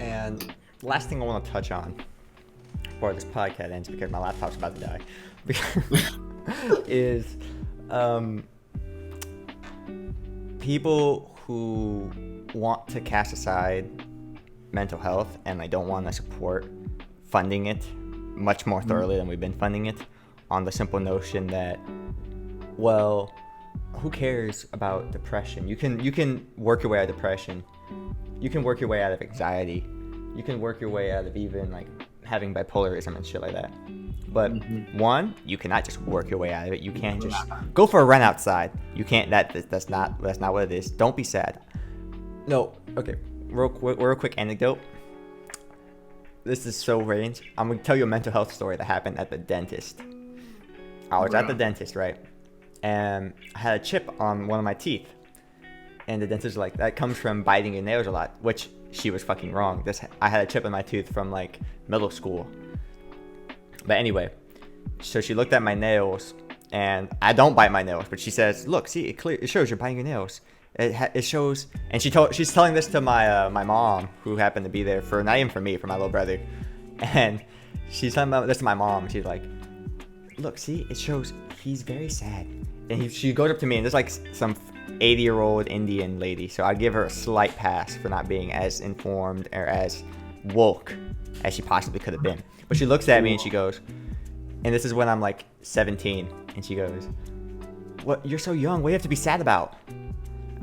And last thing I want to touch on before this podcast ends, because my laptop's about to die, is people who want to cast aside mental health and they don't want to support funding it much more thoroughly than we've been funding it, on the simple notion that, well, who cares about depression? You can work your way out of depression. You can work your way out of anxiety. You can work your way out of even like having bipolarism and shit like that. But one, you cannot just work your way out of it. You can't just go for a run outside. You can't. That's not what it is. Don't be sad. No. Okay. Real quick anecdote. This is so range. I'm gonna tell you a mental health story that happened at the dentist. I was at the dentist, right? And I had a chip on one of my teeth. And the dentist was like, that comes from biting your nails a lot, which she was fucking wrong. I had a chip in my tooth from like middle school. But anyway, so she looked at my nails, and I don't bite my nails, but she says, look, see, it shows you're biting your nails. It shows, and she's telling this to my my mom, who happened to be there not even for me, for my little brother. And she's telling this to my mom. She's like, look, see, it shows he's very sad. And she goes up to me, and there's like some 80-year-old Indian lady, so I'd give her a slight pass for not being as informed or as woke as she possibly could have been. But she looks at me and she goes, and this is when I'm like 17, and she goes, what, you're so young, what do you have to be sad about?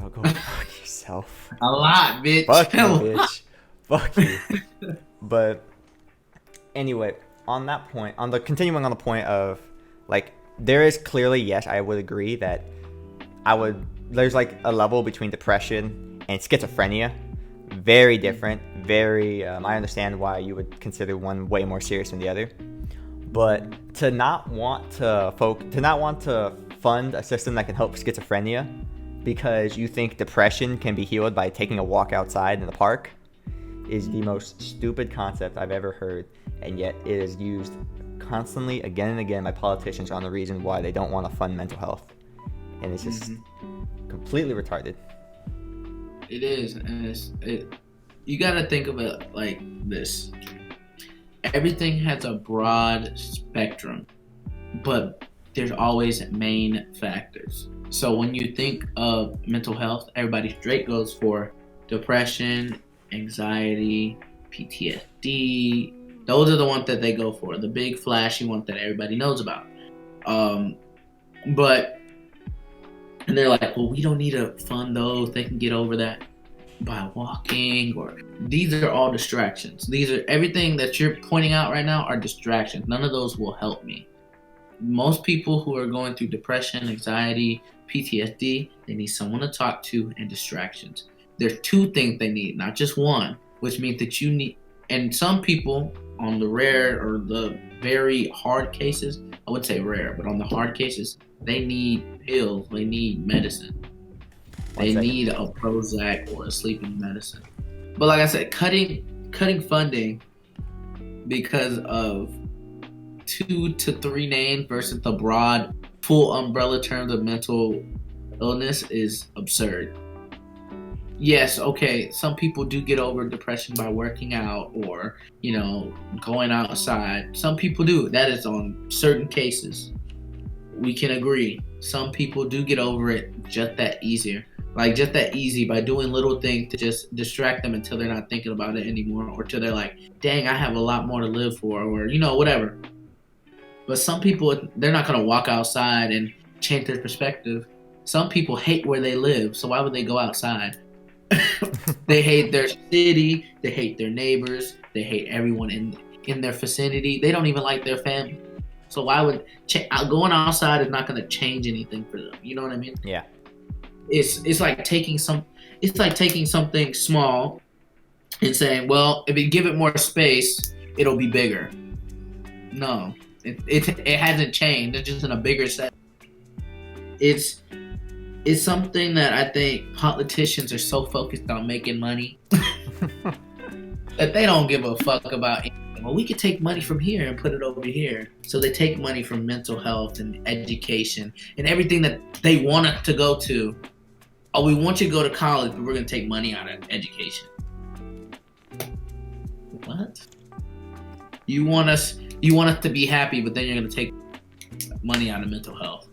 I'll go, fuck yourself. A lot, bitch. Fuck you, bitch. Fuck you. But anyway, continuing on the point of, like, there is clearly, yes, I would agree that there's like a level between depression and schizophrenia. Very different. I understand why you would consider one way more serious than the other. But to not want to fund a system that can help schizophrenia because you think depression can be healed by taking a walk outside in the park is the most stupid concept I've ever heard. And yet it is used constantly again and again by politicians on the reason why they don't want to fund mental health. And it's just completely retarded. It is, and you gotta think of it like this. Everything has a broad spectrum, but there's always main factors. So when you think of mental health, everybody straight goes for depression, anxiety, PTSD. Those are the ones that they go for, the big flashy ones that everybody knows about. And they're like, well, we don't need to fund those. They can get over that by walking, or these are all distractions. Everything that you're pointing out right now are distractions. None of those will help me. Most people who are going through depression, anxiety, PTSD, they need someone to talk to and distractions. There's two things they need, not just one, which means that you need, and some people on the rare or the very hard cases, I would say rare, but on the hard cases, they need pills, they need medicine. They need a Prozac or a sleeping medicine. But like I said, cutting funding because of 2 to 3 names versus the broad, full umbrella terms of mental illness is absurd. Yes, okay, some people do get over depression by working out or, going outside. Some people do. That is on certain cases. We can agree. Some people do get over it just that easy by doing little things to just distract them until they're not thinking about it anymore, or till they're like, dang, I have a lot more to live for, or, whatever. But some people, they're not going to walk outside and change their perspective. Some people hate where they live, so why would they go outside? They hate their city, they hate their neighbors, they hate everyone in their vicinity. They don't even like their family. So why would going outside is not going to change anything for them? You know what I mean? Yeah. It's like taking something small and saying, well, if you give it more space, it'll be bigger. No, it hasn't changed. It's just in a bigger set. It's something that I think politicians are so focused on making money that they don't give a fuck about anything. Well, we could take money from here and put it over here. So they take money from mental health and education and everything that they want it to go to. Oh, we want you to go to college, but we're going to take money out of education. what? You want us to be happy, but then you're gonna take money out of mental health.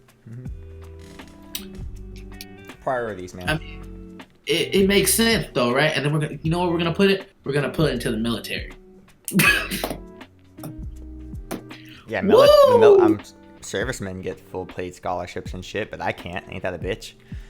Priorities, man. I mean, it makes sense though, right? And then we're gonna, you know where we're gonna put it? We're gonna put it into the military. Yeah, Woo! servicemen get full paid scholarships and shit, but I can't. Ain't that a bitch?